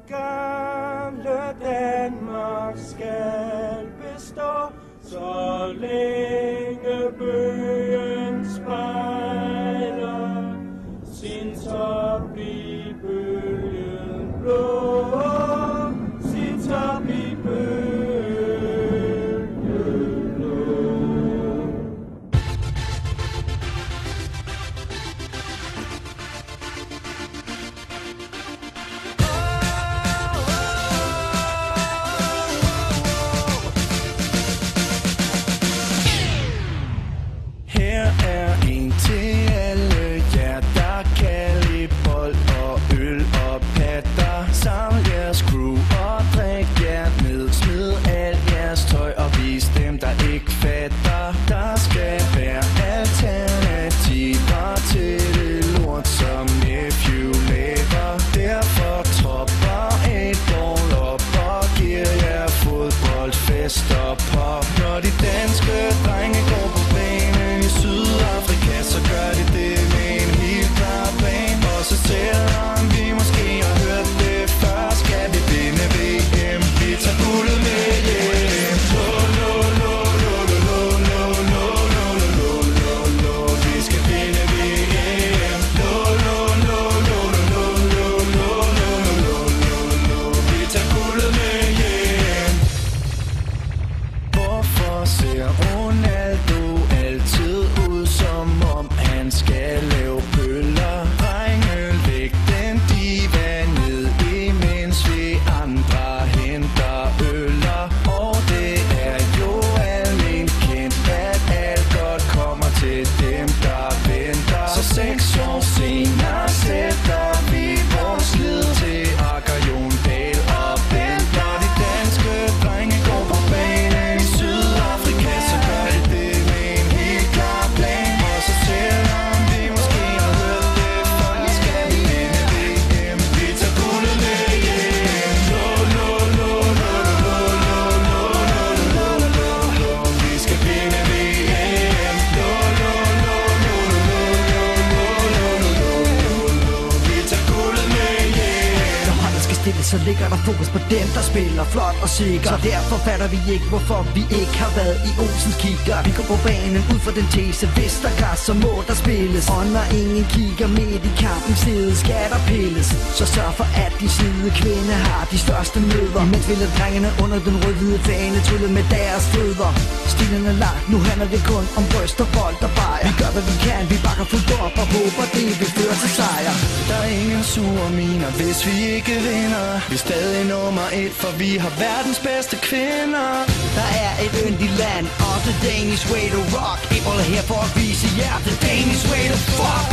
gamle Danmark skal bestå, så længe bøgen spejler sin top i bølgen blå, sin top i bølgen blå. Her er en til alle jer, der kan lide bold og øl og patter. Saml jeres crew og drik jer ned. Smid alt jeres tøj og vis dem, der ikke fatter. Der skal være alternativer til det lort, som Nephew laver. Derfor tropper et ball op og giver jer fodboldfest og pop. Når de danske drenge går på banen i Sydafrika, så gør de det med en helt klar plan. Og så selvom vi måske har hørt det før, skal vi vinde VM. Vi tager guldet med hjem. Vi skal vinde VM. Vi tager guldet med hjem. Hvorfor ser Ronaldo altid ud, som om han skal lave bøller? Drenge, læg den diva ned, imens vi andre henter øller. Og det er jo almen kendt, at alt godt kommer til dem, der venter. Så 6 år senere sætter vi vores lid til Akker, Jon Dahl og Bent. Når de danske drenge går på banen i Sydafrika, så gør de det med en helt klar plan. Og så selvom vi måske har hørt det før, skal vi vinde VM. Vi tager guldet med hjem. Vi skal vinde VM. Vi tager guldet med hjem. Når holdet skal stille, så ligger der fokus på dem, der spiller flot og sikker. Så derfor fatter vi ikke, hvorfor vi ikke har været i Olsens kigger. Vi går på banen ud fra den tese, hvis der græs, så må der spilles. Og når ingen kigger midt i kampen, side skal der pilles. Så sørg for, at de slide kvinde har de største møder. Imens vælger drengene under den rød-hvide fane trylle med deres fødder. Stilen er lagt, nu handler det kun om bryst og bold og bajer. Vi gør hvad vi kan, vi bakker fuldt op og håber det vil føre til sejr. Der er ingen sure miner, hvis vi ikke vinder. Vi er stadig nummer 1, for vi har verdens bedste kvinder. Der er et yndigt land, og the Danish way to rock. Ikke holder her for at vise jer, the Danish way to fuck.